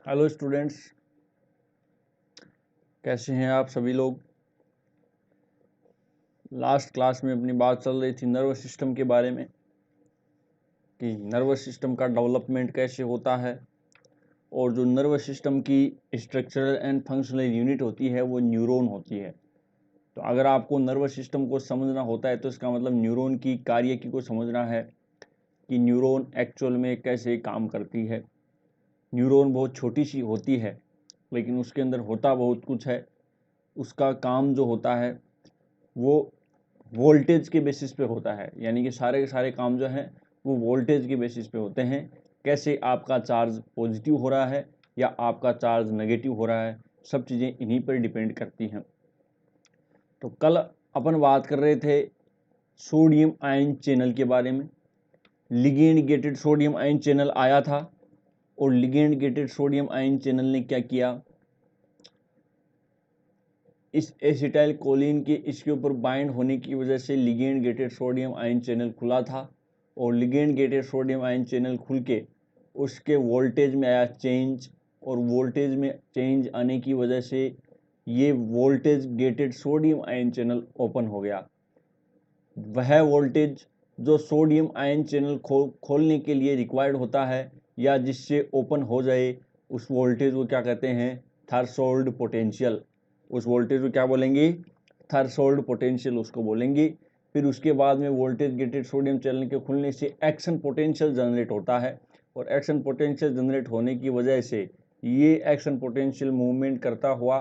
Hello students, कैसे हैं आप सभी लोग। लास्ट क्लास में अपनी बात चल रही थी नर्वस सिस्टम के बारे में कि नर्वस सिस्टम का डेवलपमेंट कैसे होता है और जो नर्वस सिस्टम की स्ट्रक्चरल एंड फंक्शनल यूनिट होती है वो न्यूरॉन होती है। तो अगर आपको नर्वस सिस्टम को समझना होता है तो इसका मतलब न्यूरॉन की कार्यकी को समझना है कि न्यूरॉन एक्चुअल में कैसे काम करती है। न्यूरॉन बहुत छोटी सी होती है लेकिन उसके अंदर होता बहुत कुछ है। उसका काम जो होता है वो वोल्टेज के बेसिस पे होता है, यानी कि सारे के सारे काम जो हैं वो वोल्टेज के बेसिस पे होते हैं। कैसे आपका चार्ज पॉजिटिव हो रहा है या आपका चार्ज नेगेटिव हो रहा है, सब चीज़ें इन्हीं पर डिपेंड करती हैं। तो कल अपन बात कर रहे थे सोडियम आयन चैनल के बारे में। Ligand gated sodium ion channel आया था और ligand gated sodium ion channel ने क्या किया, इस एसिटाइल कोलिन के इसके ऊपर बाइंड होने की वजह से ligand gated sodium ion channel खुला था और ligand gated sodium ion channel खुल के उसके वोल्टेज में आया चेंज और वोल्टेज में चेंज आने की वजह से ये voltage gated sodium ion channel open हो गया। वह वोल्टेज जो सोडियम आयन चैनल खोलने के लिए रिक्वायर्ड होता है या जिससे ओपन हो जाए, उस वोल्टेज को क्या कहते हैं, थ्रेशोल्ड पोटेंशियल। उस वोल्टेज को क्या बोलेंगे, थ्रेशोल्ड पोटेंशियल उसको बोलेंगे। फिर उसके बाद में वोल्टेज गेटेड सोडियम चैनल के खुलने से एक्शन पोटेंशियल जनरेट होता है और एक्शन पोटेंशियल जनरेट होने की वजह से ये एक्शन पोटेंशियल मूवमेंट करता हुआ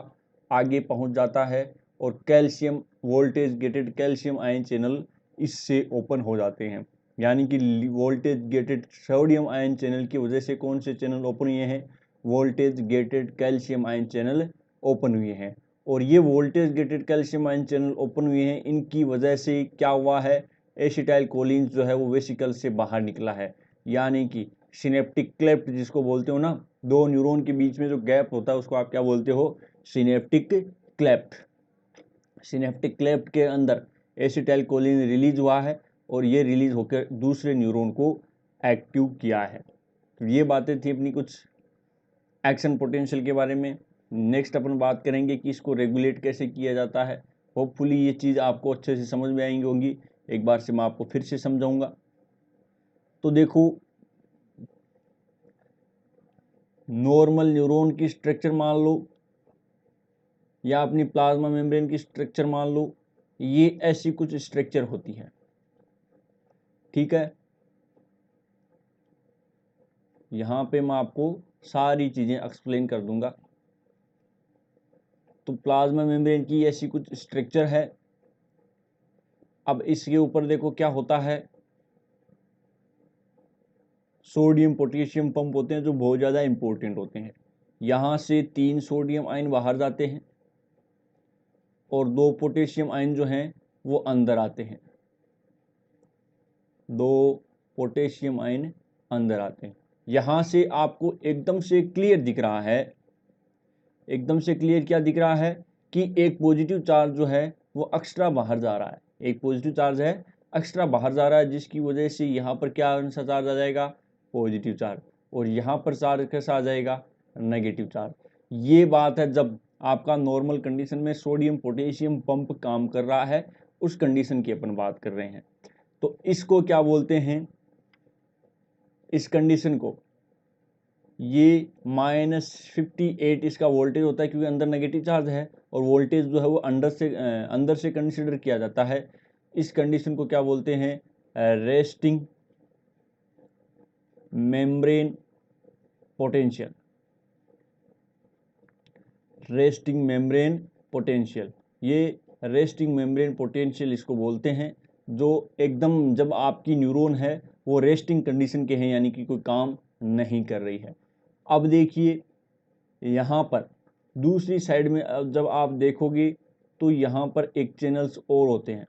आगे पहुंच जाता है और calcium voltage gated calcium ion channel इससे ओपन हो जाते हैं। यानी कि voltage gated sodium ion channel की वजह से कौन से चैनल ओपन हुए हैं, voltage gated calcium ion channel open हुए हैं। और ये voltage gated calcium ion channel open हुए हैं, इनकी वजह से क्या हुआ है, एसिटाइल कोलिन जो है वो वेसिकल से बाहर निकला है। यानी कि सिनेप्टिक क्लेफ्ट जिसको बोलते हो ना, दो न्यूरॉन के बीच में जो गैप होता है उसको आप क्या बोलते हो, सिनेप्टिक क्लेफ्ट। सिनेप्टिक क्लेफ्ट के अंदर एसिटाइल कोलिन रिलीज हुआ है और ये रिलीज होकर दूसरे न्यूरॉन को एक्टिव किया है। तो ये बातें थी अपनी कुछ एक्शन पोटेंशियल के बारे में। नेक्स्ट अपन बात करेंगे कि इसको रेगुलेट कैसे किया जाता है। होपफुली ये चीज़ आपको अच्छे से समझ में आएंगी होंगी। एक बार से मैं आपको फिर से समझाऊंगा। तो देखो, नॉर्मल न्यूरॉन की स्ट्रक्चर मान लो या अपनी प्लाज्मा मेम्ब्रेन की स्ट्रक्चर मान लो, ये ऐसी कुछ स्ट्रक्चर होती है। ठीक है, यहाँ पे मैं आपको सारी चीज़ें एक्सप्लेन कर दूंगा। तो प्लाज्मा मेम्ब्रेन की ऐसी कुछ स्ट्रक्चर है। अब इसके ऊपर देखो क्या होता है, सोडियम पोटेशियम पंप होते हैं जो बहुत ज़्यादा इंपॉर्टेंट होते हैं। यहाँ से 3 सोडियम आयन बाहर जाते हैं और 2 पोटेशियम आयन जो हैं वो अंदर आते हैं। 2 पोटेशियम आयन अंदर आते हैं। यहाँ से आपको एकदम से क्लियर दिख रहा है, एकदम से क्लियर क्या दिख रहा है कि एक पॉजिटिव चार्ज जो है वो एक्स्ट्रा बाहर जा रहा है। एक पॉजिटिव चार्ज है एक्स्ट्रा बाहर जा रहा है, जिसकी वजह से यहाँ पर क्या सा चार्ज आ जाएगा, पॉजिटिव चार्ज, और यहाँ पर चार्ज कैसा आ जाएगा, नेगेटिव चार्ज। ये बात है जब आपका नॉर्मल कंडीशन में सोडियम पोटेशियम पंप काम कर रहा है, उस कंडीशन की अपन बात कर रहे हैं। तो इसको क्या बोलते हैं, इस कंडीशन को, ये -58 इसका वोल्टेज होता है क्योंकि अंदर नेगेटिव चार्ज है और वोल्टेज जो है वो अंदर से कंसीडर किया जाता है। इस कंडीशन को क्या बोलते हैं, resting membrane potential. Resting membrane potential, ये रेस्टिंग मेम्ब्रेन पोटेंशियल इसको बोलते हैं, जो एकदम जब आपकी न्यूरॉन है वो रेस्टिंग कंडीशन के हैं, यानी कि कोई काम नहीं कर रही है। अब देखिए यहाँ पर दूसरी साइड में जब आप देखोगे तो यहाँ पर एक चैनल्स और होते हैं,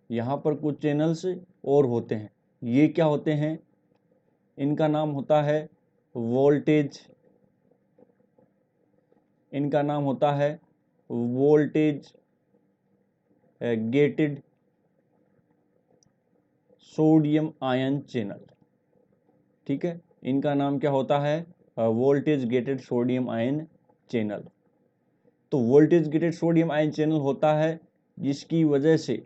यहाँ पर कुछ चैनल्स और होते हैं। ये क्या होते हैं, इनका नाम होता है वोल्टेज, इनका नाम होता है voltage gated sodium ion channel. ठीक है, इनका नाम क्या होता है? Voltage gated sodium ion channel. तो voltage gated sodium ion channel होता है जिसकी वजह से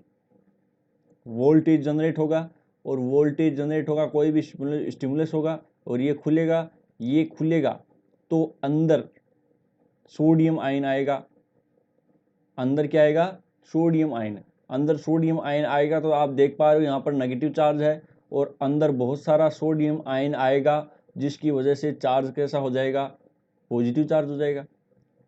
वोल्टेज जनरेट होगा, और वोल्टेज जनरेट होगा, कोई भी स्टिमुलस होगा और ये खुलेगा तो अंदर सोडियम आयन आएगा। अंदर क्या आएगा? Sodium ion. अंदर सोडियम आयन आएगा तो आप देख पा रहे हो यहाँ पर नेगेटिव चार्ज है और अंदर बहुत सारा सोडियम आयन आएगा, जिसकी वजह से चार्ज कैसा हो जाएगा? पॉजिटिव चार्ज हो जाएगा।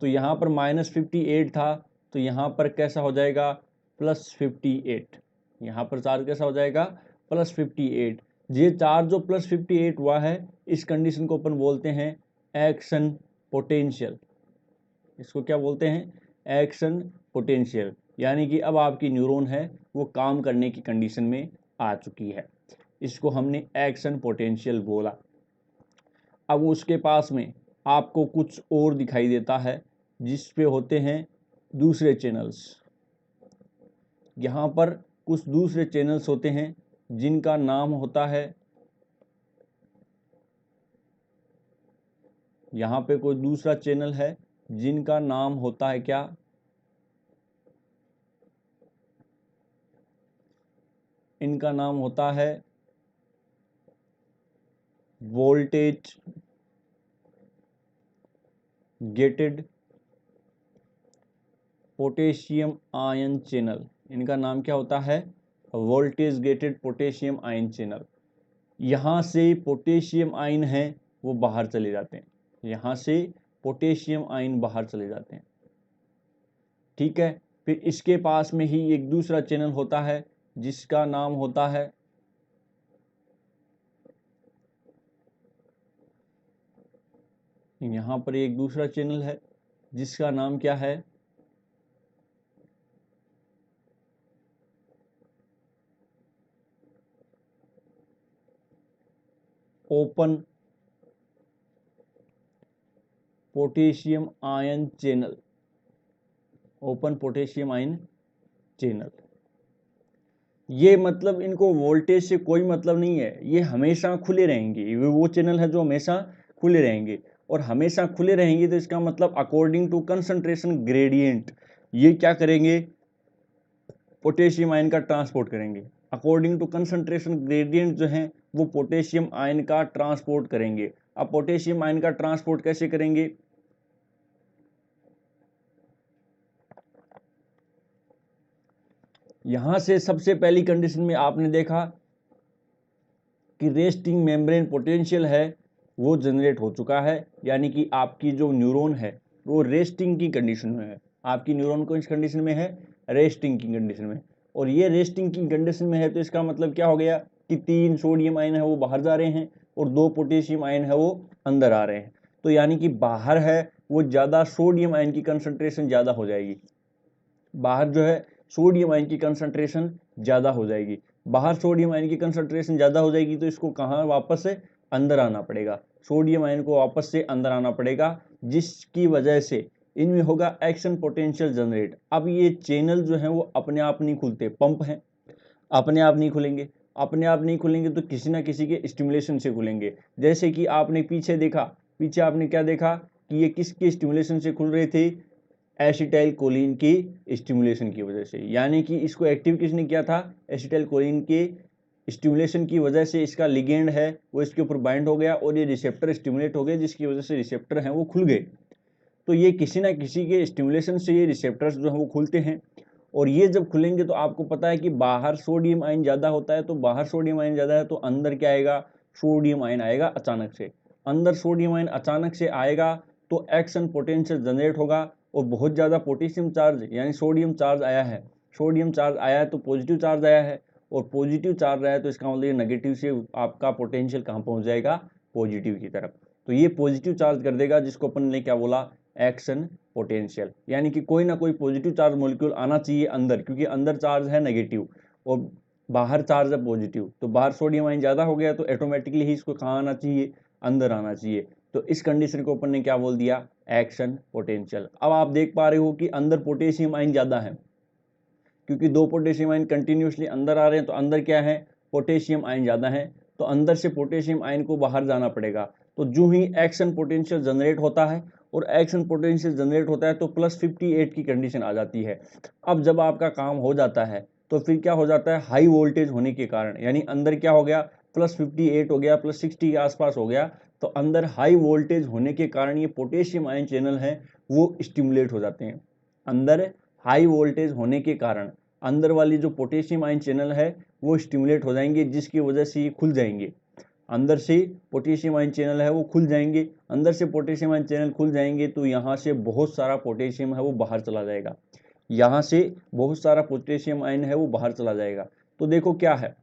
तो यहाँ पर -58 था, तो यहाँ पर कैसा हो जाएगा? +58। यहाँ पर चार्ज कैसा हो जाएगा? +58। ये चार्ज जो +58 हुआ है, इस कंडीशन को अपन बोलते हैं एक्शन पोटेंशियल। इसको क्या बोलते हैं? Action potential. यानी कि अब आपकी न्यूरॉन है वो काम करने की कंडीशन में आ चुकी है, इसको हमने एक्शन पोटेंशियल बोला। अब उसके पास में आपको कुछ और दिखाई देता है जिस पे होते हैं दूसरे चैनल्स। यहाँ पर कुछ दूसरे चैनल्स होते हैं जिनका नाम होता है, यहाँ पे कोई दूसरा चैनल है जिनका नाम होता है क्या? इनका नाम होता है voltage gated potassium ion channel. इनका नाम क्या होता है? Voltage gated potassium ion channel. यहाँ से पोटेशियम आयन है वो बाहर चले जाते हैं, यहाँ से पोटेशियम आयन बाहर चले जाते हैं। ठीक है, फिर इसके पास में ही एक दूसरा चैनल होता है जिसका नाम होता है यहाँ पर एक दूसरा चैनल है जिसका नाम क्या है? Open potassium ion channel. Open potassium ion channel. ये मतलब इनको वोल्टेज से कोई मतलब नहीं है, ये हमेशा खुले रहेंगे। वो चैनल है जो हमेशा खुले रहेंगे, और हमेशा खुले रहेंगे तो इसका मतलब अकॉर्डिंग टू कंसंट्रेशन ग्रेडियंट ये क्या करेंगे? पोटेशियम आयन का ट्रांसपोर्ट करेंगे। अकॉर्डिंग टू कंसंट्रेशन ग्रेडियंट जो है वो पोटेशियम आयन का ट्रांसपोर्ट करेंगे। अब पोटेशियम आयन का ट्रांसपोर्ट कैसे करेंगे? यहां से सबसे पहली कंडीशन में आपने देखा कि रेस्टिंग मेम्ब्रेन पोटेंशियल है वो जनरेट हो चुका है, यानी कि आपकी जो न्यूरॉन है वो रेस्टिंग की कंडीशन में है। आपकी न्यूरॉन को इस कंडीशन में है? रेस्टिंग की कंडीशन में। और ये रेस्टिंग की कंडीशन में है तो इसका मतलब क्या हो गया कि 3 सोडियम आयन है वो बाहर जा रहे हैं और 2 पोटेशियम आयन है वो अंदर आ रहे हैं। तो यानी कि बाहर है वो ज़्यादा सोडियम आयन की कंसंट्रेशन ज़्यादा हो जाएगी। बाहर जो है सोडियम आयन की कंसंट्रेशन ज़्यादा हो जाएगी। बाहर सोडियम आयन की कंसंट्रेशन ज़्यादा हो जाएगी तो इसको कहाँ वापस से अंदर आना पड़ेगा, सोडियम आयन को वापस से अंदर आना पड़ेगा, जिसकी वजह से इनमें होगा एक्शन पोटेंशियल जनरेट। अब ये चैनल जो है वो अपने आप नहीं खुलते, पंप हैं, अपने आप नहीं खुलेंगे। अपने आप नहीं खुलेंगे तो किसी ना किसी के स्टिमुलेशन से खुलेंगे। जैसे कि आपने पीछे देखा, पीछे आपने क्या देखा कि ये किसके स्टिमुलेशन से खुल रहे थे? एसिटाइल कोलिन की स्टिमुलेशन की वजह से। यानी कि इसको एक्टिव किसने किया था? एसिटाइल कोलिन के स्टिमुलेशन की वजह से इसका लिगेंड है वो इसके ऊपर बाइंड हो गया और ये रिसेप्टर स्टिमुलेट हो गए, जिसकी वजह से रिसेप्टर हैं वो खुल गए। तो ये किसी ना किसी के स्टिमुलेशन से ये रिसेप्टर्स जो है वो खुलते हैं, और ये जब खुलेंगे तो आपको पता है कि बाहर सोडियम आयन ज़्यादा होता है, तो बाहर सोडियम आयन ज़्यादा है तो अंदर क्या आएगा? सोडियम आयन आएगा अचानक से। अंदर सोडियम आयन अचानक से आएगा तो एक्शन पोटेंशियल जनरेट होगा, और बहुत ज़्यादा पोटेशियम चार्ज यानी सोडियम चार्ज आया है, सोडियम चार्ज आया है तो पॉजिटिव चार्ज आया है, और पॉजिटिव चार्ज आया है तो इसका मतलब ये नेगेटिव से आपका पोटेंशियल कहाँ पहुँच जाएगा? पॉजिटिव की तरफ। तो ये पॉजिटिव चार्ज कर देगा, जिसको अपन ने क्या बोला? Action potential. यानी कि कोई ना कोई पॉजिटिव चार्ज मॉलिक्यूल आना चाहिए अंदर, क्योंकि अंदर चार्ज है नेगेटिव और बाहर चार्ज है पॉजिटिव। तो बाहर सोडियम आयन ज़्यादा हो गया तो ऑटोमेटिकली ही इसको कहाँ आना चाहिए? अंदर आना चाहिए। तो इस कंडीशन को अपन ने क्या बोल दिया? Action potential. अब आप देख पा रहे हो कि अंदर पोटेशियम आयन ज़्यादा है, क्योंकि 2 पोटेशियम आयन कंटिन्यूसली अंदर आ रहे हैं तो अंदर क्या है? पोटेशियम आयन ज़्यादा है। तो अंदर से पोटेशियम आयन को बाहर जाना पड़ेगा। तो जो ही एक्शन पोटेंशियल जनरेट होता है और एक्शन पोटेंशियल जनरेट होता है तो +58 की कंडीशन आ जाती है। अब जब आपका काम हो जाता है तो फिर क्या हो जाता है, हाई वोल्टेज होने के कारण, यानी अंदर क्या हो गया, +58 हो गया, +60 के आसपास हो गया, तो अंदर हाई वोल्टेज होने के कारण ये पोटेशियम आयन चैनल हैं वो स्टिमुलेट हो जाते हैं। अंदर हाई वोल्टेज होने के कारण अंदर वाली जो पोटेशियम आयन चैनल है वो स्टिमुलेट हो जाएंगे, जिसकी वजह से ये खुल जाएंगे। अंदर से पोटेशियम आयन चैनल है वो खुल जाएंगे, अंदर से पोटेशियम आयन चैनल खुल जाएंगे तो यहाँ से बहुत सारा पोटेशियम है वो बाहर चला जाएगा, यहाँ से बहुत सारा पोटेशियम आयन है वो बाहर चला जाएगा। तो देखो क्या है,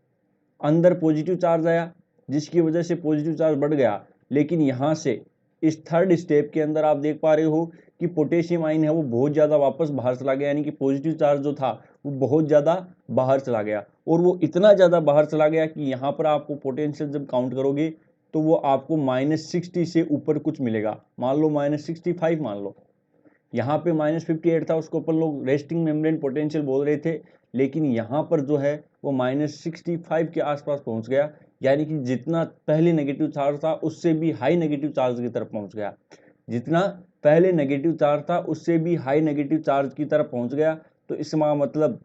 अंदर पॉजिटिव चार्ज आया जिसकी वजह से पॉजिटिव चार्ज बढ़ गया, लेकिन यहाँ से इस थर्ड स्टेप के अंदर आप देख पा रहे हो कि पोटेशियम आयन है वो बहुत ज़्यादा वापस बाहर चला गया, यानी कि पॉजिटिव चार्ज जो था वो बहुत ज़्यादा बाहर चला गया, और वो इतना ज़्यादा बाहर चला गया कि यहाँ पर आपको पोटेंशियल जब काउंट करोगे तो वो आपको -60 से ऊपर कुछ मिलेगा। मान लो -65 मान लो, यहाँ पे -58 था, उसको अपन लोग रेस्टिंग मेम्ब्रेन पोटेंशियल बोल रहे थे, लेकिन यहाँ पर जो है वो -65 के आसपास पहुँच गया, यानी कि जितना पहले नेगेटिव चार्ज था उससे भी हाई नेगेटिव चार्ज की तरफ पहुँच गया, जितना पहले नेगेटिव चार्ज था उससे भी हाई नेगेटिव चार्ज की तरफ पहुँच गया। तो इसका मतलब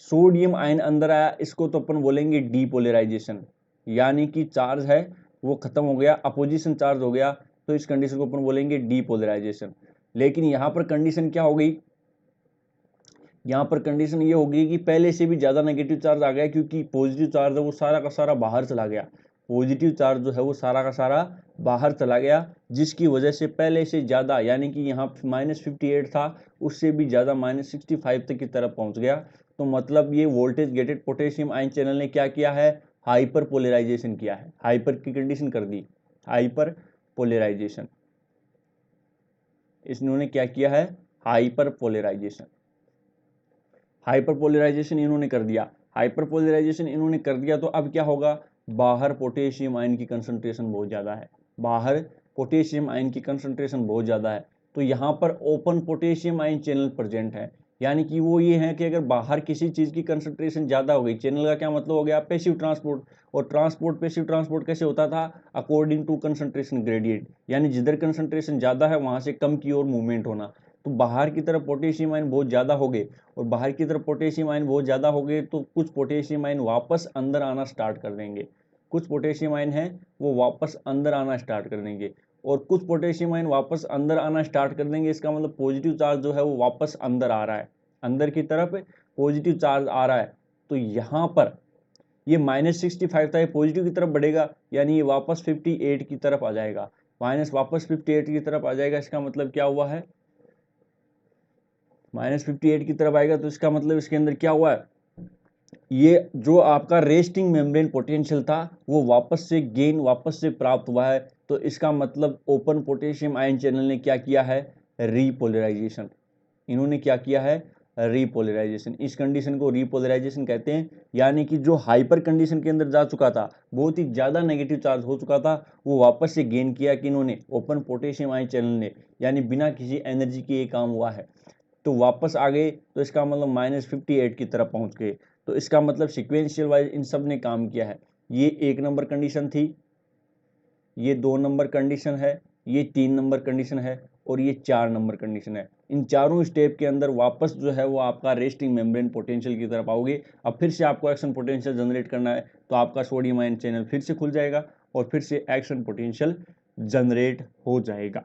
सोडियम आयन अंदर आया, इसको तो अपन बोलेंगे डीपोलराइजेशन, यानी कि चार्ज है वो खत्म हो गया, अपोजिशन चार्ज हो गया, तो इस कंडीशन को अपन बोलेंगे डीपोलराइजेशन। लेकिन यहाँ पर कंडीशन क्या हो गई, यहाँ पर कंडीशन ये होगी कि पहले से भी ज़्यादा नेगेटिव चार्ज आ गया, क्योंकि पॉजिटिव चार्ज है वो सारा का सारा बाहर चला गया, पॉजिटिव चार्ज जो है वो सारा का सारा बाहर चला गया, जिसकी वजह से पहले से ज़्यादा, यानी कि यहाँ -58 था उससे भी ज़्यादा -65 तक की तरफ पहुँच गया। तो मतलब ये voltage gated potassium ion channel ने क्या किया है, हाइपर पोलराइजेशन किया है, हाइपर की कंडीशन कर दी, हाइपर पोलराइजेशन, इन्होंने क्या किया है, हाइपर पोलराइजेशन, हाइपर पोलराइजेशन इन्होंने कर दिया। हाइपर पोलराइजेशन इन्होंने कर दिया तो अब क्या होगा, बाहर पोटेशियम आयन की कंसंट्रेशन बहुत ज़्यादा है, बाहर पोटेशियम आयन की कंसंट्रेशन बहुत ज़्यादा है, तो यहाँ पर open potassium ion channel present है, यानी कि वो ये है कि अगर बाहर किसी चीज़ की कंसंट्रेशन ज़्यादा हो गई, चैनल का क्या मतलब हो गया, पैसिव ट्रांसपोर्ट, और ट्रांसपोर्ट पैसिव ट्रांसपोर्ट कैसे होता था, अकॉर्डिंग टू कंसंट्रेशन ग्रेडियंट, यानी जिधर कंसंट्रेशन ज़्यादा है वहाँ से कम की ओर मूवमेंट होना। तो बाहर की तरफ पोटेशियम आयन बहुत ज़्यादा हो गए, और बाहर की तरफ पोटेशियम आयन बहुत ज़्यादा हो गए तो कुछ पोटेशियम आयन वापस अंदर आना स्टार्ट कर देंगे, कुछ पोटेशियम आयन है वो वापस अंदर आना स्टार्ट कर देंगे, और कुछ पोटेशियम आयन वापस अंदर आना स्टार्ट कर देंगे, इसका मतलब पॉजिटिव चार्ज जो है वो वापस अंदर आ रहा है, अंदर की तरफ पॉजिटिव चार्ज आ रहा है। तो यहाँ पर ये -65 था, ये पॉजिटिव की तरफ बढ़ेगा, यानी ये वापस 58 की तरफ आ जाएगा, माइनस वापस 58 की तरफ आ जाएगा, इसका मतलब क्या हुआ है, -58 की तरफ आएगा, तो इसका मतलब इसके अंदर क्या हुआ है, ये जो आपका रेस्टिंग मेम्ब्रेन पोटेंशियल था वो वापस से गेन, वापस से प्राप्त हुआ है। तो इसका मतलब ओपन पोटेशियम आयन चैनल ने क्या किया है, रीपोलराइजेशन, इन्होंने क्या किया है, रीपोलराइजेशन, इस कंडीशन को रीपोलराइजेशन कहते हैं, यानी कि जो हाइपर कंडीशन के अंदर जा चुका था, बहुत ही ज़्यादा नेगेटिव चार्ज हो चुका था, वो वापस से गेन किया कि इन्होंने ओपन पोटेशियम आयन चैनल ने, यानी बिना किसी एनर्जी के ये काम हुआ है, तो वापस आ गए, तो इसका मतलब -58 की तरफ पहुंच गए। तो इसका मतलब सिक्वेंशियल वाइज इन सब ने काम किया है, ये 1 नंबर कंडीशन थी, ये 2 नंबर कंडीशन है, ये 3 नंबर कंडीशन है, और ये 4 नंबर कंडीशन है। इन चारों स्टेप के अंदर वापस जो है वो आपका रेस्टिंग मेम्ब्रेन पोटेंशियल की तरफ आओगे। अब फिर से आपको एक्शन पोटेंशियल जनरेट करना है, तो आपका सोडियम आयन चैनल फिर से खुल जाएगा और फिर से एक्शन पोटेंशियल जनरेट हो जाएगा।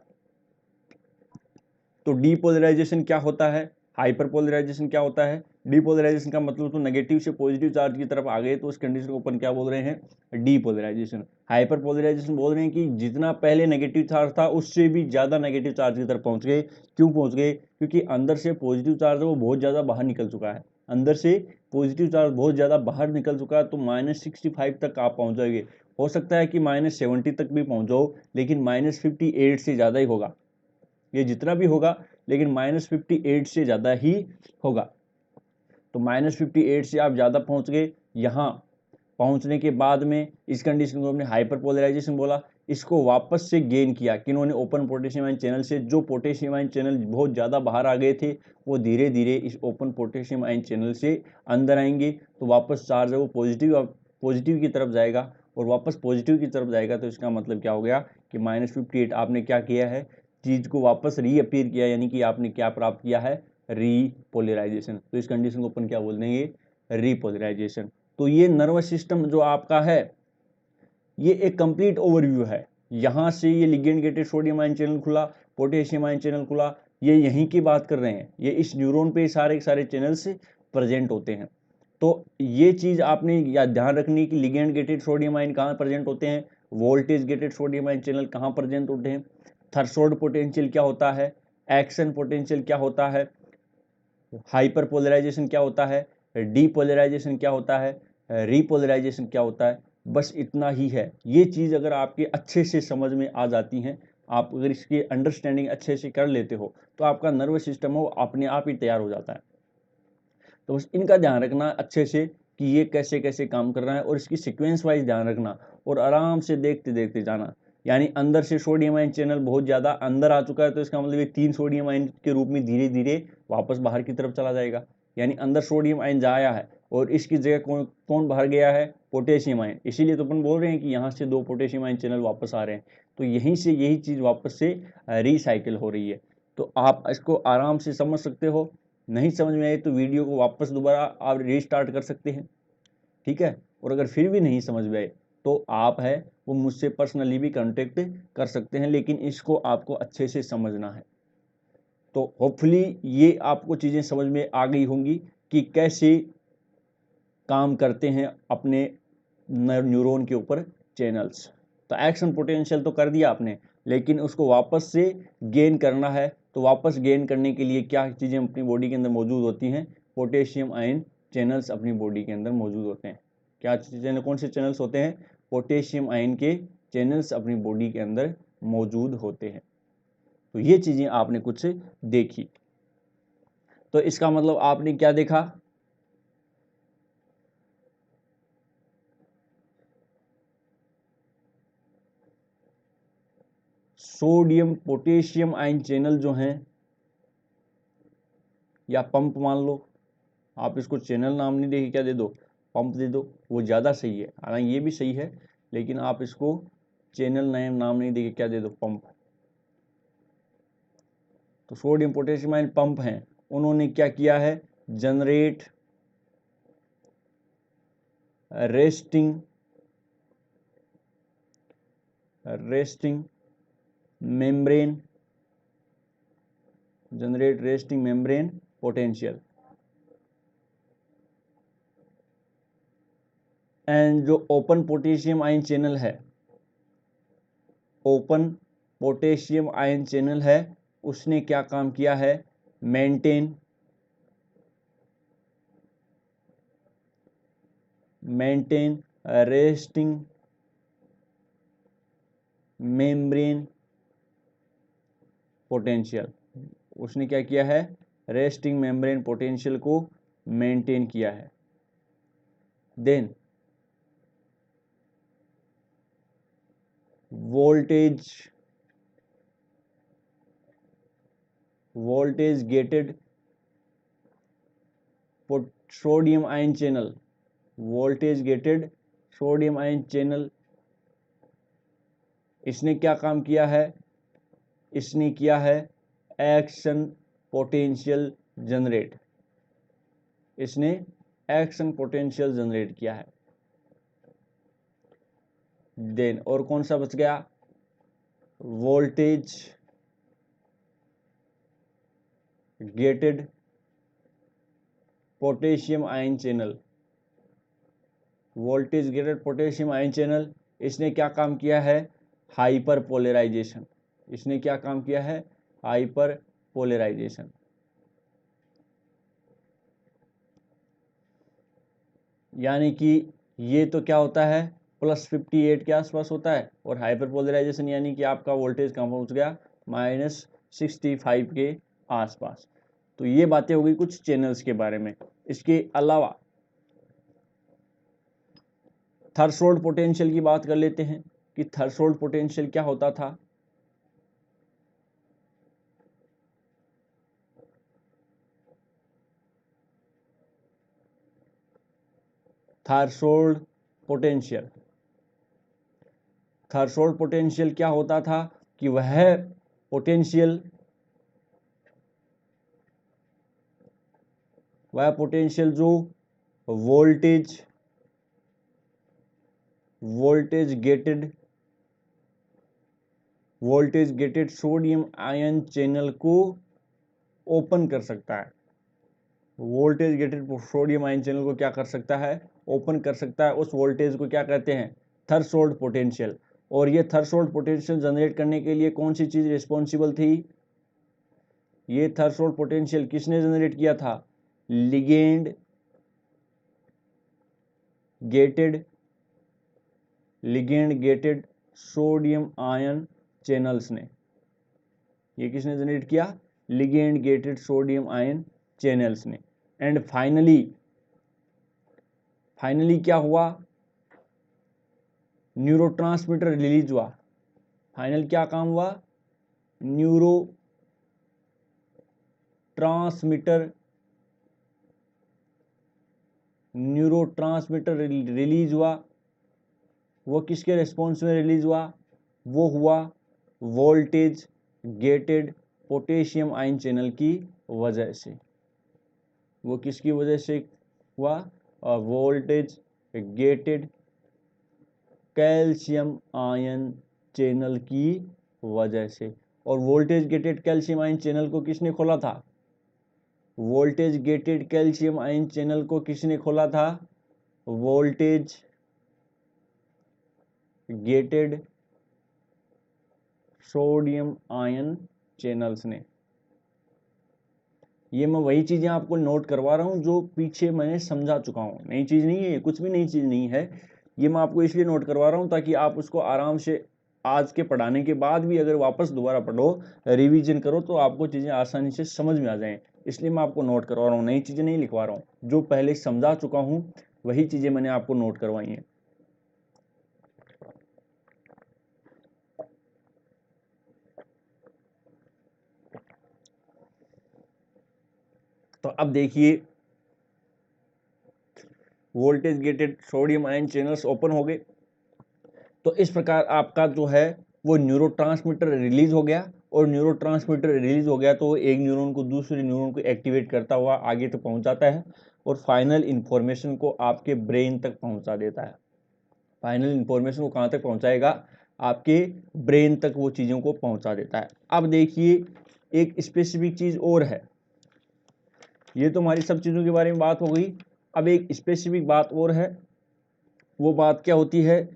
तो डीपोलराइजेशन क्या होता है, हाइपर पोलराइजेशन क्या होता है, डीपोलराइजेशन का मतलब तो नेगेटिव से पॉजिटिव चार्ज की तरफ आ गए, तो उस कंडीशन को अपन क्या बोल रहे हैं, डीपोलराइजेशन। हाइपर पोलराइजेशन बोल रहे हैं कि जितना पहले नेगेटिव चार्ज था उससे भी ज़्यादा नेगेटिव चार्ज की तरफ पहुंच गए। क्यों पहुंच गए, क्योंकि अंदर से पॉजिटिव चार्ज है वो बहुत ज़्यादा बाहर निकल चुका है, अंदर से पॉजिटिव चार्ज बहुत ज़्यादा बाहर निकल चुका है, तो -65 तक आप पहुँच जाएंगे, हो सकता है कि -70 तक भी पहुँच जाओ, लेकिन -58 से ज़्यादा ही होगा, ये जितना भी होगा लेकिन -58 से ज़्यादा ही होगा। तो -58 से आप ज़्यादा पहुँच गए, यहाँ पहुँचने के बाद में इस कंडीशन को हमने हाइपर पोलराइजेशन बोला। इसको वापस से गेन किया कि इन्होंने ओपन पोटेशियम आयन चैनल से, जो पोटेशियम आयन चैनल बहुत ज़्यादा बाहर आ गए थे वो धीरे धीरे इस ओपन पोटेशियम आयन चैनल से अंदर आएंगे, तो वापस चार्ज है वो पॉजिटिव की तरफ जाएगा और वापस पॉजिटिव की तरफ जाएगा, तो इसका मतलब क्या हो गया कि -58 आपने क्या किया है, चीज को वापस रीअपीयर किया, यानी कि आपने क्या प्राप्त किया है, रीपोलराइजेशन। तो इस कंडीशन को अपन क्या बोल देंगे, रीपोलराइजेशन। तो ये नर्वस सिस्टम जो आपका है ये एक कंप्लीट ओवरव्यू है। यहाँ से ये ligand gated sodium ion channel खुला, पोटेशियम आयन चैनल खुला, ये यहीं की बात कर रहे हैं, ये इस न्यूरॉन पे सारे सारे चैनल्स प्रेजेंट होते हैं। तो ये चीज आपने या ध्यान रखनी कि लिगेंड गेटेड सोडियम आयन कहाँ प्रेजेंट होते हैं, voltage gated sodium ion channel कहाँ प्रेजेंट होते हैं, थ्रेशोल्ड पोटेंशियल क्या होता है, एक्शन पोटेंशियल क्या होता है, हाइपर पोलराइजेशन क्या होता है, डीपोलराइजेशन क्या होता है, रीपोलराइजेशन क्या होता है। बस इतना ही है। ये चीज अगर आपके अच्छे से समझ में आ जाती हैं, आप अगर इसकी अंडरस्टैंडिंग अच्छे से कर लेते हो, तो आपका नर्वस सिस्टम हो अपने आप ही तैयार हो जाता है। तो बस इनका ध्यान रखना अच्छे से कि ये कैसे कैसे काम कर रहा है, और इसकी सीक्वेंस वाइज ध्यान रखना और आराम से देखते देखते जाना। यानी अंदर से सोडियम आयन चैनल बहुत ज्यादा अंदर आ चुका है, तो इसका मतलब ये 3 सोडियम आयन के रूप में धीरे धीरे वापस बाहर की तरफ चला जाएगा। यानी अंदर सोडियम आयन जाया है और इसकी जगह कौन बाहर गया है, पोटेशियम आयन। इसीलिए तो अपन बोल रहे हैं कि यहाँ से 2 पोटेशियम आयन चैनल वापस आ रहे हैं, तो यहीं से यही चीज वापस से रिसाइकिल हो रही है। तो आप इसको आराम से समझ सकते हो। नहीं समझ में आए तो वीडियो को वापस दोबारा आप रीस्टार्ट कर सकते हैं, ठीक है। और अगर फिर भी नहीं समझ में आए तो आप है वो मुझसे पर्सनली भी कांटेक्ट कर सकते हैं, लेकिन इसको आपको अच्छे से समझना है। तो होपफुली ये आपको चीज़ें समझ में आ गई होंगी कि कैसे काम करते हैं अपने न्यूरॉन के ऊपर चैनल्स। तो एक्शन पोटेंशियल तो कर दिया आपने, लेकिन उसको वापस से गेन करना है। तो वापस गेन करने के लिए क्या चीज़ें अपनी बॉडी के अंदर मौजूद होती हैं, पोटेशियम आयन चैनल्स अपनी बॉडी के अंदर मौजूद होते हैं। क्या चैनल, कौन से चैनल्स होते हैं, पोटेशियम आयन के चैनल्स अपनी बॉडी के अंदर मौजूद होते हैं। तो ये चीज़ें आपने कुछ देखी। तो इसका मतलब आपने क्या देखा, सोडियम पोटेशियम आयन चैनल जो हैं, या पंप मान लो, आप इसको चैनल नाम नहीं देके क्या दे दो, पंप दे दो, वो ज़्यादा सही है। हालांकि ये भी सही है, लेकिन आप इसको चैनल नाम नहीं देके क्या दे दो, पंप। तो सोडियम पोटेशियम आयन पंप हैं, उन्होंने क्या किया है, generate resting membrane, generate resting membrane potential. And जो ओपन पोटेशियम आयन चैनल है, ओपन पोटेशियम आयन चैनल है, उसने क्या काम किया है, मेंटेन रेस्टिंग मेम्ब्रेन पोटेंशियल। उसने क्या किया है, रेस्टिंग मेम्ब्रेन पोटेंशियल को मेंटेन किया है। Then voltage gated sodium ion channel, voltage gated sodium ion channel, इसने क्या काम किया है, इसने किया है एक्शन पोटेंशियल जनरेट, इसने एक्शन पोटेंशियल जनरेट किया है। देन और कौन सा बच गया, voltage gated potassium ion channel, voltage gated potassium ion channel, इसने क्या काम किया है, हाइपर पोलराइजेशन, इसने क्या काम किया है, हाइपर पोलराइजेशन। यानी कि ये तो क्या होता है, +58 के आसपास होता है, और हाइपर पोलराइजेशन यानी कि आपका वोल्टेज कहाँ पहुंच गया, -65 के आसपास। तो ये बातें हो गई कुछ चैनल्स के बारे में। इसके अलावा थ्रेशोल्ड पोटेंशियल की बात कर लेते हैं कि थ्रेशोल्ड पोटेंशियल क्या होता था। Threshold potential. थ्रेशोल्ड पोटेंशियल क्या होता था कि वह पोटेंशियल जो voltage gated sodium ion channel को ओपन कर सकता है। Voltage gated sodium ion channel को क्या कर सकता है? ओपन कर सकता है। उस वोल्टेज को क्या कहते हैं? Threshold potential. और ये थ्रेशोल्ड पोटेंशियल जनरेट करने के लिए कौन सी चीज रिस्पॉन्सिबल थी? ये थ्रेशोल्ड पोटेंशियल किसने जनरेट किया था? Ligand gated sodium ion channels ने। ये किसने जनरेट किया? Ligand gated sodium ion channels ने। एंड फाइनली क्या हुआ? न्यूरोट्रांसमीटर रिलीज हुआ। फाइनल क्या काम हुआ? न्यूरोट्रांसमीटर रिलीज हुआ। वो किसके रिस्पॉन्स में रिलीज हुआ? वो हुआ voltage gated potassium ion channel की वजह से। वो किसकी वजह से हुआ? Voltage gated calcium ion channel की वजह से। और voltage gated calcium ion channel को किसने खोला था? Voltage gated calcium ion channel को किसने खोला था? Voltage gated sodium ion channels ने। ये मैं वही चीजें आपको नोट करवा रहा हूं जो पीछे मैंने समझा चुका हूं। नई चीज नहीं है, कुछ भी नई चीज नहीं है। ये मैं आपको इसलिए नोट करवा रहा हूं ताकि आप उसको आराम से आज के पढ़ाने के बाद भी अगर वापस दोबारा पढ़ो, रिवीजन करो, तो आपको चीजें आसानी से समझ में आ जाएं। इसलिए मैं आपको नोट करवा रहा हूँ, नई चीजें नहीं लिखवा रहा हूँ। जो पहले समझा चुका हूँ वही चीजें मैंने आपको नोट करवाई हैं। तो अब देखिए, voltage gated sodium ion channels open हो गए। तो इस प्रकार आपका जो है वो न्यूरोट्रांसमीटर रिलीज हो गया। और न्यूरोट्रांसमीटर रिलीज हो गया तो एक न्यूरॉन को दूसरे न्यूरॉन को एक्टिवेट करता हुआ आगे तक पहुंचाता है और फाइनल इंफॉर्मेशन को आपके ब्रेन तक पहुंचा देता है। फाइनल इंफॉर्मेशन को कहाँ तक पहुंचाएगा? आपके ब्रेन तक वो चीज़ों को पहुंचा देता है। अब देखिए, एक स्पेसिफिक चीज़ और है। ये तो हमारी सब चीज़ों के बारे में बात हो गई। अब एक स्पेसिफिक बात और है। वो बात क्या होती है?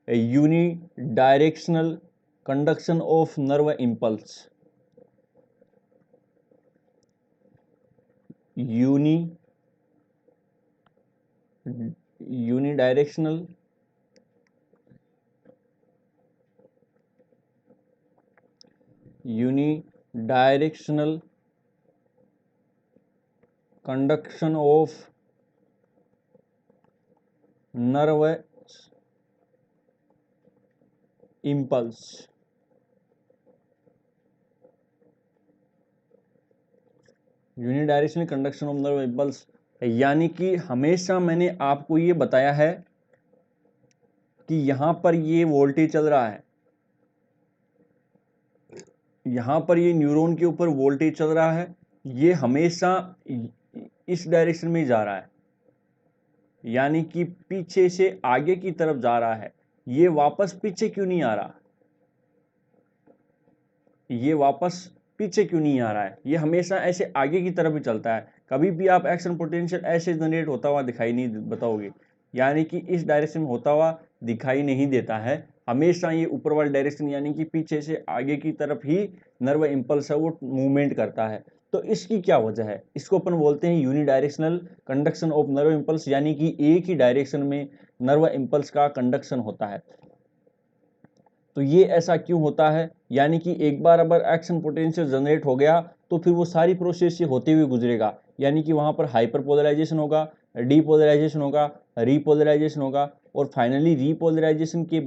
Unidirectional conduction of nerve impulse. Unidirectional conduction of nerve impulse. Unidirectional conduction of nerve impulse, यानी कि हमेशा मैंने आपको ये बताया है कि यहां पर ये वोल्टेज चल रहा है, यहां पर ये न्यूरॉन के ऊपर वोल्टेज चल रहा है, ये हमेशा इस डायरेक्शन में जा रहा है, यानी कि पीछे से आगे की तरफ जा रहा है। ये वापस पीछे क्यों नहीं आ रहा? ये वापस पीछे क्यों नहीं आ रहा है? ये हमेशा ऐसे आगे की तरफ ही चलता है। कभी भी आप एक्शन पोटेंशियल ऐसे जनरेट होता हुआ दिखाई नहीं बताओगे, यानी कि इस डायरेक्शन में होता हुआ दिखाई नहीं देता है। हमेशा ये ऊपर वाले डायरेक्शन यानी कि पीछे से आगे की तरफ ही नर्व इम्पल्स है वो मूवमेंट करता है। तो इसकी क्या वजह है? इसको अपन बोलते हैं unidirectional conduction of nerve impulse, यानी कि एक ही डायरेक्शन में नर्व इम्पल्स का कंडक्शन होता है। तो ये ऐसा क्यों होता है? यानी कि एक बार अगर एक्शन पोटेंशियल जनरेट हो गया तो फिर वो सारी प्रोसेस से होते हुए गुजरेगा, यानी कि वहां पर हाइपरपोलराइजेशन होगा, डीपोलराइजेशन होगा, रीपोलराइजेशन होगा, और फाइनली रीपोलराइजेशन के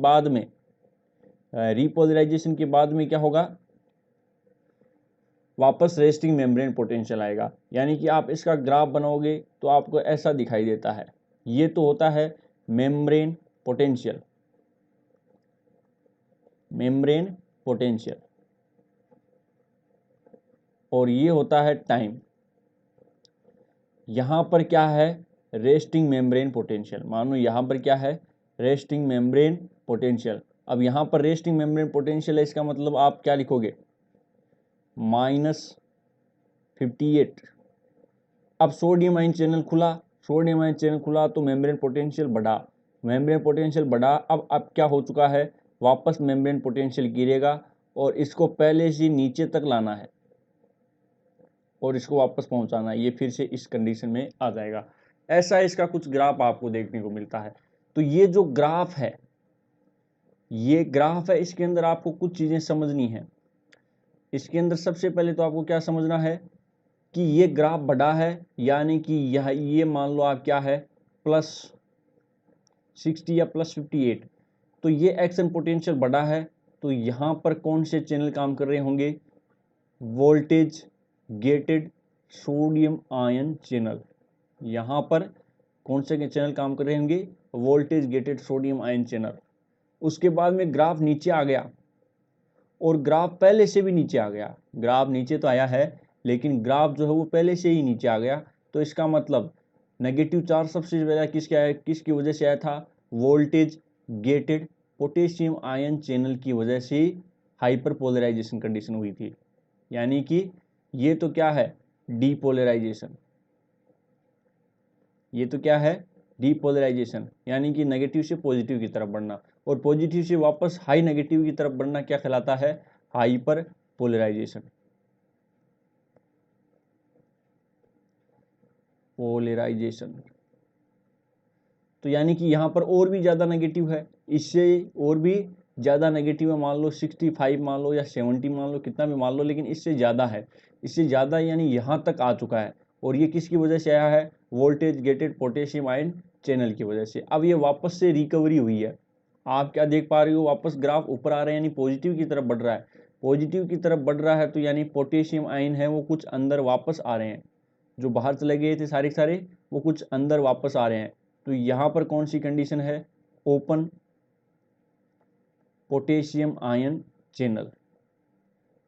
बाद में क्या होगा? वापस रेस्टिंग मेम्ब्रेन पोटेंशियल आएगा। यानी कि आप इसका ग्राफ बनाओगे तो आपको ऐसा दिखाई देता है। ये तो होता है मेम्ब्रेन पोटेंशियल, मेम्ब्रेन पोटेंशियल, और ये होता है टाइम। यहां पर क्या है, रेस्टिंग मेम्ब्रेन पोटेंशियल। मानो यहां पर क्या है, रेस्टिंग मेम्ब्रेन पोटेंशियल। अब यहां पर रेस्टिंग मेम्ब्रेन पोटेंशियल है, इसका मतलब आप क्या लिखोगे, -58। अब सोडियम आयन चैनल खुला, सोडियम आयन चैनल खुला तो मेम्ब्रेन पोटेंशियल बढ़ा, मेम्ब्रेन पोटेंशियल बढ़ा। अब क्या हो चुका है, वापस मेम्ब्रेन पोटेंशियल गिरेगा और इसको पहले से नीचे तक लाना है और इसको वापस पहुंचाना है, ये फिर से इस कंडीशन में आ जाएगा। ऐसा इसका कुछ ग्राफ आपको देखने को मिलता है। तो ये जो ग्राफ है, ये ग्राफ है, इसके अंदर आपको कुछ चीजें समझनी है। इसके अंदर सबसे पहले तो आपको क्या समझना है कि ये ग्राफ बढ़ा है, यानी कि यह ये मान लो आप क्या है, +60 या +58, तो ये एक्शन पोटेंशियल बढ़ा है। तो यहां पर कौन से चैनल काम कर रहे होंगे, voltage gated sodium ion channel. यहां पर कौन से चैनल काम कर रहे होंगे, voltage gated sodium ion channel. उसके बाद में ग्राफ नीचे आ गया और ग्राफ पहले से भी नीचे आ गया। ग्राफ नीचे तो आया है लेकिन ग्राफ जो है वो पहले से ही नीचे आ गया। तो इसका मतलब नेगेटिव चार्ज सबसे ज्यादा किसकी वजह से आया था, voltage gated potassium ion channel की वजह से हाइपर पोलराइजेशन कंडीशन हुई थी। यानी कि ये तो क्या है, डीपोलराइजेशन। ये तो क्या है, डीपोलराइजेशन, यानी कि नेगेटिव से पॉजिटिव की तरफ बढ़ना, और पॉजिटिव से वापस हाई नेगेटिव की तरफ बढ़ना क्या कहलाता है, हाइपर पोलराइजेशन। पोलराइजेशन। तो यानी कि यहां पर और भी ज्यादा नेगेटिव है, इससे और भी ज्यादा नेगेटिव है। मान लो 65 मान लो या 70 मान लो, कितना भी मान लो, लेकिन इससे ज्यादा है, इससे ज्यादा यानी यहां तक आ चुका है। और ये किसकी वजह से आया है, voltage gated potassium ion channel की वजह से। अब ये वापस से रिकवरी हुई है, आप क्या देख पा रहे हो, वापस ग्राफ ऊपर आ रहे हैं, यानी पॉजिटिव की तरफ बढ़ रहा है। पॉजिटिव की तरफ बढ़ रहा है तो यानी पोटेशियम आयन है वो कुछ अंदर वापस आ रहे हैं, जो बाहर चले गए थे सारे सारे वो कुछ अंदर वापस आ रहे हैं। तो यहां पर कौन सी कंडीशन है, ओपन पोटेशियम आयन चैनल।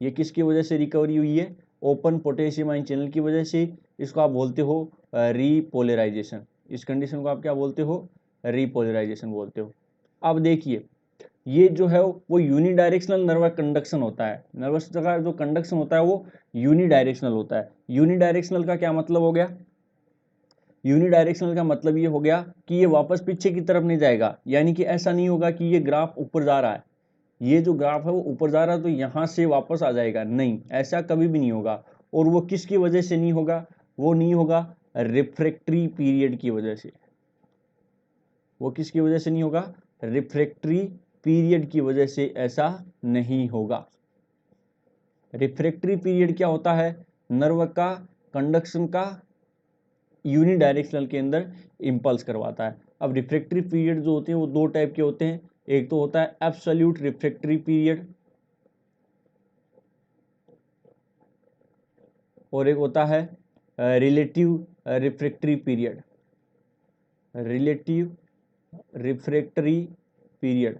ये किसकी वजह से रिकवरी हुई है, ओपन पोटेशियम आयन चैनल की वजह से। इसको आप बोलते हो रीपोलराइजेशन। इस कंडीशन को आप क्या बोलते हो, रीपोलराइजेशन बोलते हो। अब देखिए, ये जो है वो यूनिडायरेक्शनल नर्वस कंडक्शन होता है। नर्वस का जो कंडक्शन होता है वो यूनिडायरेक्शनल होता है। यूनिडायरेक्शनल का क्या मतलब हो गया, यूनिडायरेक्शनल का मतलब ये हो गया कि ये वापस पीछे की तरफ नहीं जाएगा। यानी कि ऐसा नहीं होगा कि ये ग्राफ ऊपर जा रहा है, ये जो ग्राफ है वो ऊपर जा रहा है तो यहां से वापस आ जाएगा, नहीं, ऐसा कभी भी नहीं होगा। और वो किसकी वजह से नहीं होगा, वो नहीं होगा रिफ्रैक्टरी पीरियड की वजह से। वो किसकी वजह से नहीं होगा, रिफ्रैक्टरी पीरियड की वजह से ऐसा नहीं होगा। रिफ्रैक्टरी पीरियड क्या होता है, नर्व का कंडक्शन का यूनिडायरेक्शनल के अंदर इंपल्स करवाता है। अब रिफ्रैक्टरी पीरियड जो होते हैं वो दो टाइप के होते हैं, एक तो होता है एब्सोल्यूट रिफ्रैक्टरी पीरियड और एक होता है relative refractory period. Relative refractory period,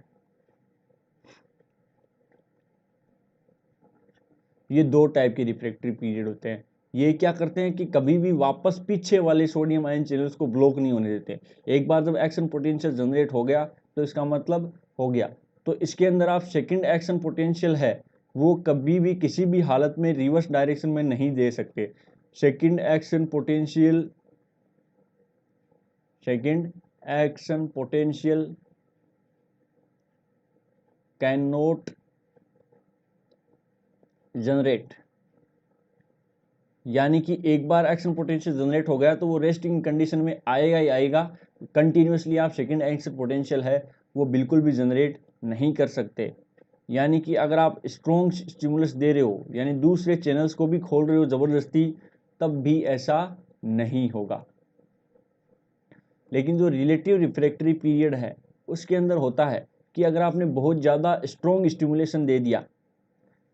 ये दो टाइप के रिफ्रैक्टरी पीरियड होते हैं। ये क्या करते हैं कि कभी भी वापस पीछे वाले सोडियम आयन चैनल्स को ब्लॉक नहीं होने देते। एक बार जब एक्शन पोटेंशियल जनरेट हो गया तो इसका मतलब हो गया। तो इसके अंदर आप सेकंड एक्शन पोटेंशियल है वो कभी भी किसी भी हालत में रिवर्स डायरेक्शन में नहीं दे सकते। Second action potential can not generate, यानी कि एक बार एक्शन पोटेंशियल जनरेट हो गया तो वो रेस्टिंग कंडीशन में आएगा ही आएगा। कंटिन्यूसली आप सेकंड एक्शन पोटेंशियल है वो बिल्कुल भी जनरेट नहीं कर सकते। यानी कि अगर आप स्ट्रॉन्ग स्टिमुलस दे रहे हो, यानी दूसरे चैनल्स को भी खोल रहे हो जबरदस्ती, तब भी ऐसा नहीं होगा। लेकिन जो रिलेटिव रिफ्रैक्टरी पीरियड है उसके अंदर होता है कि अगर आपने बहुत ज़्यादा स्ट्रॉन्ग स्टिमुलेशन दे दिया,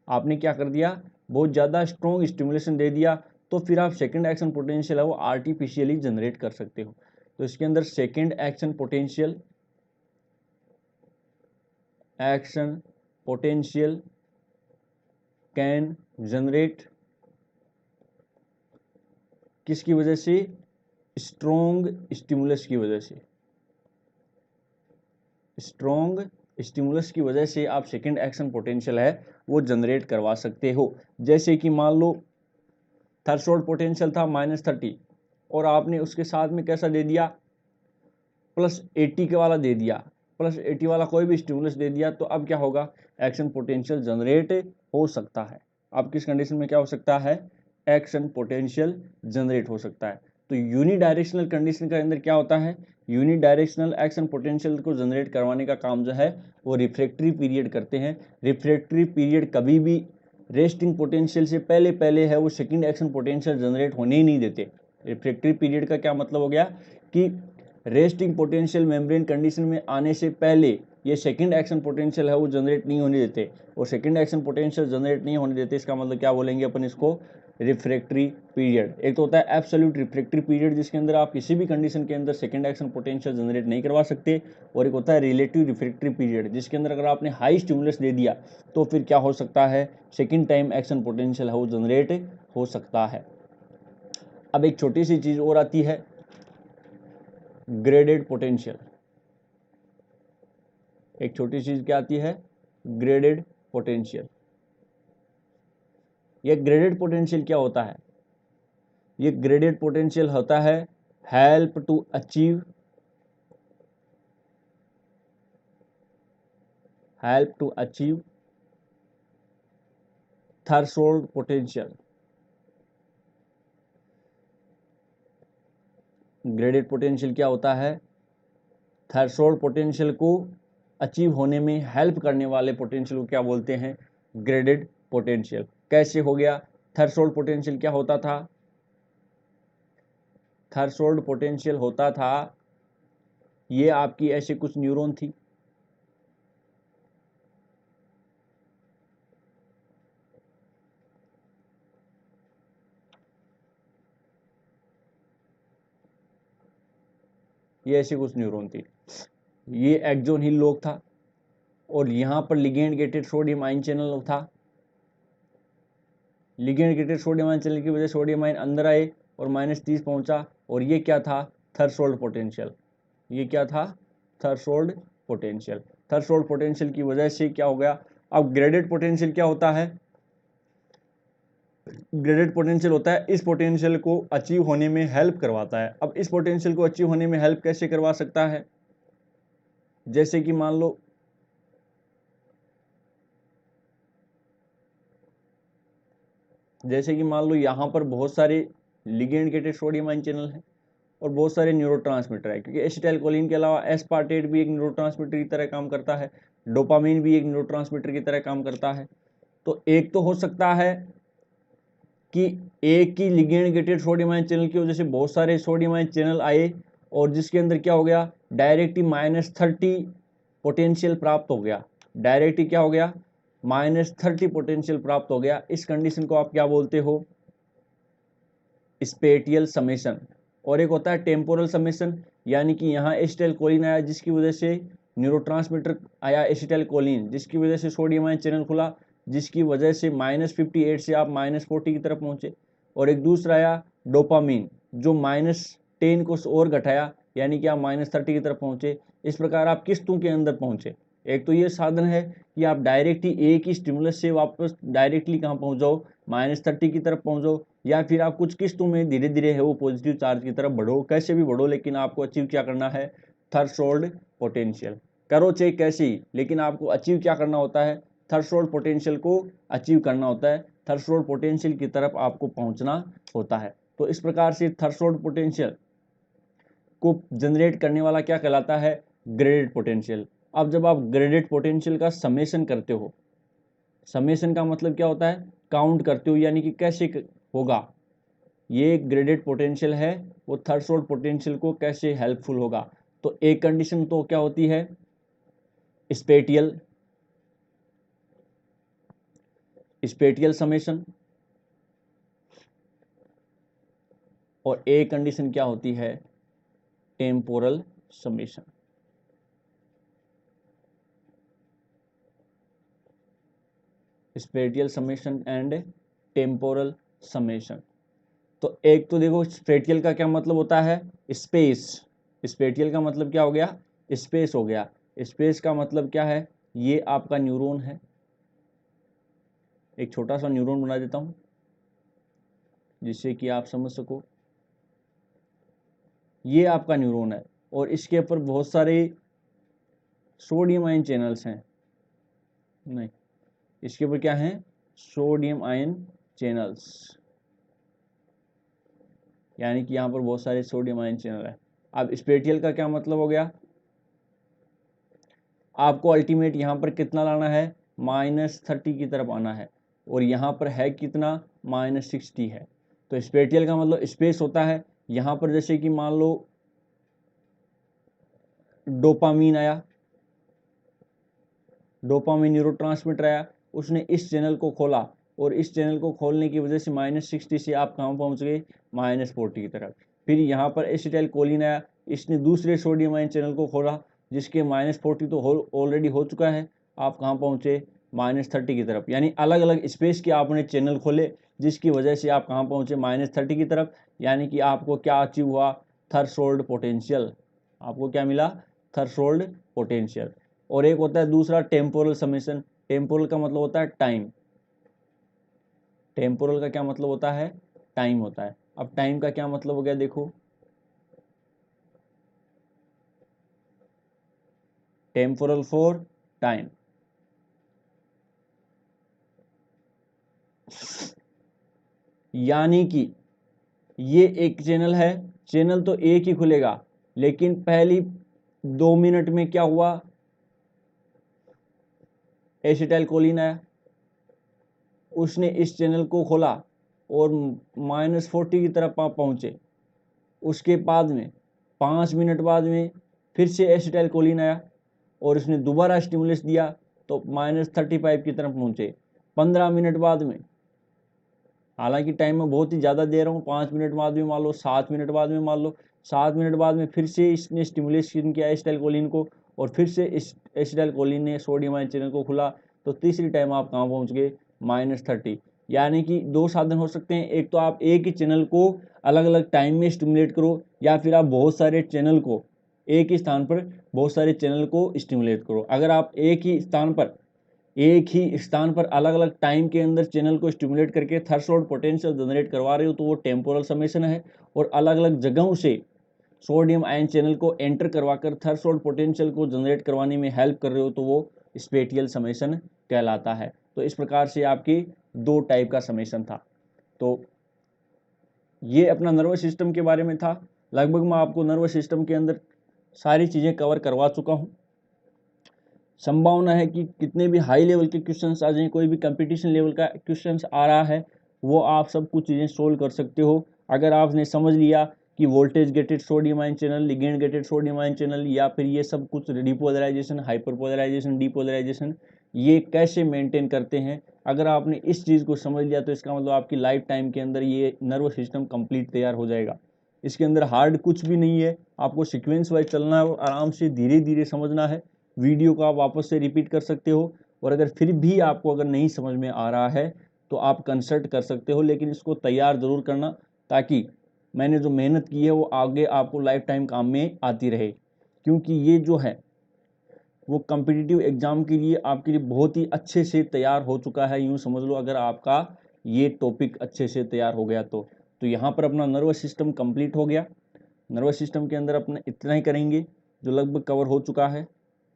आपने क्या कर दिया, बहुत ज़्यादा स्ट्रॉन्ग स्टिमुलेशन दे दिया, तो फिर आप सेकंड एक्शन पोटेंशियल है वो आर्टिफिशियली जनरेट कर सकते हो। तो इसके अंदर second action potential action potential can generate किसकी वजह से, स्ट्रॉन्ग स्टिमुलस की वजह से, स्ट्रॉन्ग स्टिमुलस की वजह से आप सेकेंड एक्शन पोटेंशियल है वो जनरेट करवा सकते हो। जैसे कि मान लो थ्रेशोल्ड पोटेंशियल था -30 और आपने उसके साथ में कैसा दे दिया, +80 के वाला दे दिया, +80 वाला कोई भी स्टिमुलस दे दिया, तो अब क्या होगा, एक्शन पोटेंशियल जनरेट हो सकता है। अब किस कंडीशन में क्या हो सकता है, एक्शन पोटेंशियल जनरेट हो सकता है। तो यूनिडायरेक्शनल कंडीशन के अंदर क्या होता है, यूनिडायरेक्शनल एक्शन पोटेंशियल को जनरेट करवाने का काम जो है वो रिफ्रैक्टरी पीरियड करते हैं। रिफ्रैक्टरी पीरियड कभी भी रेस्टिंग पोटेंशियल से पहले पहले है वो सेकंड एक्शन पोटेंशियल जनरेट होने ही नहीं देते। रिफ्रैक्टरी पीरियड का क्या मतलब हो गया कि रेस्टिंग पोटेंशियल मेम्ब्रेन कंडीशन में आने से पहले ये सेकंड एक्शन पोटेंशियल है वो जनरेट नहीं होने देते, और सेकंड एक्शन पोटेंशियल जनरेट नहीं होने देते इसका मतलब क्या बोलेंगे अपन इसको, रिफ्रैक्टरी पीरियड। एक तो होता है एब्सोल्यूट रिफ्रैक्टरी पीरियड जिसके अंदर आप किसी भी कंडीशन के अंदर सेकंड एक्शन पोटेंशियल जनरेट नहीं करवा सकते, और एक होता है रिलेटिव रिफ्रैक्टरी पीरियड जिसके अंदर अगर आपने हाई स्टिमुलस दे दिया तो फिर क्या हो सकता है, सेकंड टाइम एक्शन पोटेंशियल है वो जनरेट हो सकता है। अब एक छोटी सी चीज और आती है, ग्रेडेड पोटेंशियल। एक छोटी चीज क्या आती है, ग्रेडेड पोटेंशियल। ये ग्रेडेड पोटेंशियल क्या होता है, ये ग्रेडेड पोटेंशियल होता है help to achieve, help to achieve threshold potential. Graded potential क्या होता है, थ्रेशोल्ड पोटेंशियल को अचीव होने में हेल्प करने वाले पोटेंशियल को क्या बोलते हैं, ग्रेडेड पोटेंशियल। कैसे हो गया, थ्रेशोल्ड पोटेंशियल क्या होता था, थ्रेशोल्ड पोटेंशियल होता था, ये आपकी ऐसे कुछ न्यूरॉन थी, ये ऐसी कुछ न्यूरॉन थी, ये एक्सोन हिल लोब था, और यहां पर ligand gated sodium ion channel था। Ligand gated sodium ion channel की वजह से सोडियम आयन अंदर आए और -30 पहुंचा, और ये क्या था, थ्रेशोल्ड पोटेंशियल। ये क्या था, थ्रेशोल्ड पोटेंशियल। थ्रेशोल्ड पोटेंशियल की वजह से क्या हो गया। अब ग्रेडेड पोटेंशियल क्या होता है, ग्रेडेड पोटेंशियल होता है इस पोटेंशियल को अचीव होने में हेल्प करवाता है। अब इस पोटेंशियल को अचीव होने में हेल्प कैसे करवा सकता है, जैसे कि मान लो यहां पर बहुत सारे ligand gated sodium ion channel हैं और बहुत सारे न्यूरोट्रांसमीटर है, क्योंकि एसिटाइलकोलिन के अलावा एस्पार्टेट भी एक न्यूरोट्रांसमीटर की तरह काम करता है, डोपामीन भी एक न्यूरोट्रांसमीटर की तरह काम करता है। तो एक तो हो सकता है कि एक ही ligand gated sodium ion channel की वजह से बहुत सारे सोडियम आयन चैनल आए और जिसके अंदर क्या हो गया, डायरेक्ट ही -30 पोटेंशियल प्राप्त हो गया, डायरेक्ट ही क्या हो गया, -30 पोटेंशियल प्राप्त हो गया। इस कंडीशन को आप क्या बोलते हो, स्पेटियल समेशन। और एक होता है टेम्पोरल समेशन, यानी कि यहाँ एसिटाइलकोलिन आया जिसकी वजह से न्यूरोट्रांसमीटर आया एसिटाइलकोलिन, जिसकी वजह से सोडियम आयन चैनल खुला, जिसकी वजह से -58 से आप -40 की तरफ पहुंचे। और एक दूसरा आया डोपामीन जो -10 को और घटाया, यानी कि आप -30 की तरफ पहुंचे। इस प्रकार आप किस्तों के अंदर पहुंचे। एक तो ये साधन है कि आप डायरेक्ट ही एक ही स्टिमुलस से वापस डायरेक्टली कहाँ पहुंच जाओ, -30 की तरफ पहुंच जाओ, या फिर आप कुछ किस्तों में धीरे धीरे है वो पॉजिटिव चार्ज की तरफ बढ़ो, कैसे भी बढ़ो, लेकिन आपको अचीव क्या करना है, थ्रेशोल्ड पोटेंशियल। करो चाहे कैसे ही, लेकिन आपको अचीव क्या करना होता है, थ्रेशोल्ड पोटेंशियल को अचीव करना होता है, थ्रेशोल्ड पोटेंशियल की तरफ आपको पहुंचना होता है। तो इस प्रकार से थ्रेशोल्ड पोटेंशियल को जनरेट करने वाला क्या कहलाता है, ग्रेडेड पोटेंशियल। अब जब आप ग्रेडेड पोटेंशियल का समेशन करते हो, समेशन का मतलब क्या होता है, काउंट करते हो, यानी कि कैसे होगा ये ग्रेडेड पोटेंशियल है, वो थ्रेशोल्ड पोटेंशियल को कैसे हेल्पफुल होगा। तो एक कंडीशन तो क्या होती है, स्पेटियल, स्पेटियल समेशन, और एक कंडीशन क्या होती है, temporal summation. Spatial summation and temporal summation. तो एक तो देखो स्पेटियल का क्या मतलब होता है, स्पेस। स्पेटियल का मतलब क्या हो गया, स्पेस हो गया। स्पेस का मतलब क्या है, ये आपका न्यूरॉन है, एक छोटा सा न्यूरॉन बना देता हूं जिससे कि आप समझ सको। ये आपका न्यूरॉन है और इसके ऊपर बहुत सारे सोडियम आयन चैनल्स हैं, नहीं इसके ऊपर क्या है, सोडियम आयन चैनल्स, यानी कि यहाँ पर बहुत सारे सोडियम आयन चैनल है। अब स्पेटियल का क्या मतलब हो गया, आपको अल्टीमेट यहाँ पर कितना लाना है, -30 की तरफ आना है, और यहाँ पर है कितना, -60 है। तो स्पेटियल का मतलब स्पेस होता है। यहाँ पर जैसे कि मान लो डोपामीन आया, डोपामीन न्यूरोट्रांसमीटर आया, उसने इस चैनल को खोला, और इस चैनल को खोलने की वजह से -60 से आप कहाँ पहुँच गए, -40 की तरफ। फिर यहाँ पर एसिटाइल कोलिन आया, इसने दूसरे सोडियम आयन चैनल को खोला, जिसके -40 तो ऑलरेडी हो चुका है, आप कहाँ पहुँचे, -30 की तरफ। यानी अलग अलग स्पेस के आपने चैनल खोले, जिसकी वजह से आप कहाँ पहुँचे, -30 की तरफ। यानी कि आपको क्या अचीव हुआ, थ्रेशोल्ड पोटेंशियल, आपको क्या मिला, थ्रेशोल्ड पोटेंशियल। और एक होता है दूसरा टेम्पोरल समेशन। टेम्पोरल का मतलब होता है टाइम, टेम्पोरल का क्या मतलब होता है, टाइम होता है। अब टाइम का क्या मतलब हो गया, देखो टेम्पोरल फॉर टाइम। यानी कि ये एक चैनल है, चैनल तो एक ही खुलेगा, लेकिन पहली 2 मिनट में क्या हुआ, एसिटाइल कोलिन आया, उसने इस चैनल को खोला और -40 की तरफ आप पहुंचे। उसके बाद में 5 मिनट बाद में फिर से एसिटाइल कोलिन आया और उसने दोबारा स्टिमुलस दिया, तो -35 की तरफ पहुंचे। 15 मिनट बाद में, हालांकि टाइम में बहुत ही ज़्यादा दे रहा हूँ, 5 मिनट बाद में मान लो, 7 मिनट बाद में मान लो, 7 मिनट बाद में फिर से इसने स्टिमुलेशन किया एसिटाइल कोलिन को, और फिर से इस एसिटाइल कोलिन ने सोडियम आयन चैनल को खुला, तो तीसरी टाइम आप कहाँ पहुँच गए, -30। यानी कि 2 साधन हो सकते हैं, एक तो आप एक ही चैनल को अलग अलग टाइम में स्टिमुलेट करो, या फिर आप बहुत सारे चैनल को एक ही स्थान पर बहुत सारे चैनल को स्टिमुलेट करो। अगर आप एक ही स्थान पर अलग अलग टाइम के अंदर चैनल को स्टिमुलेट करके थ्रेशोल्ड पोटेंशियल जनरेट करवा रहे हो, तो वो टेम्पोरल समेशन है। और अलग अलग जगहों से सोडियम आयन चैनल को एंटर करवाकर थ्रेशोल्ड पोटेंशियल को जनरेट करवाने में हेल्प कर रहे हो, तो वो स्पेटियल समेशन कहलाता है। तो इस प्रकार से आपकी 2 टाइप का समेशन था। तो ये अपना नर्वस सिस्टम के बारे में था। लगभग मैं आपको नर्वस सिस्टम के अंदर सारी चीज़ें कवर करवा चुका हूँ। संभावना है कि कितने भी हाई लेवल के क्वेश्चंस आ जाएं, कोई भी कंपटीशन लेवल का क्वेश्चंस आ रहा है, वो आप सब कुछ चीज़ें सोल्व कर सकते हो। अगर आपने समझ लिया कि voltage gated sodium ion channel, ligand gated sodium ion channel, या फिर ये सब कुछ डिपोलराइजेशन, हाइपरपोलराइजेशन, डीपोलराइजेशन ये कैसे मेंटेन करते हैं, अगर आपने इस चीज़ को समझ लिया, तो इसका मतलब आपकी लाइफ टाइम के अंदर ये नर्वस सिस्टम कंप्लीट तैयार हो जाएगा। इसके अंदर हार्ड कुछ भी नहीं है, आपको सीक्वेंस वाइज चलना है और आराम से धीरे धीरे समझना है। वीडियो को आप वापस से रिपीट कर सकते हो, और अगर फिर भी आपको अगर नहीं समझ में आ रहा है तो आप कंसल्ट कर सकते हो, लेकिन इसको तैयार ज़रूर करना, ताकि मैंने जो मेहनत की है वो आगे आपको लाइफ टाइम काम में आती रहे। क्योंकि ये जो है वो कम्पिटिटिव एग्ज़ाम के लिए आपके लिए बहुत ही अच्छे से तैयार हो चुका है, यूँ समझ लो, अगर आपका ये टॉपिक अच्छे से तैयार हो गया तो यहाँ पर अपना नर्वस सिस्टम कंप्लीट हो गया। नर्वस सिस्टम के अंदर अपना इतना ही करेंगे जो लगभग कवर हो चुका है।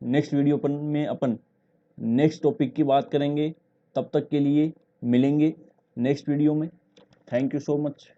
नेक्स्ट वीडियो में अपन नेक्स्ट टॉपिक की बात करेंगे। तब तक के लिए मिलेंगे नेक्स्ट वीडियो में। Thank you so much.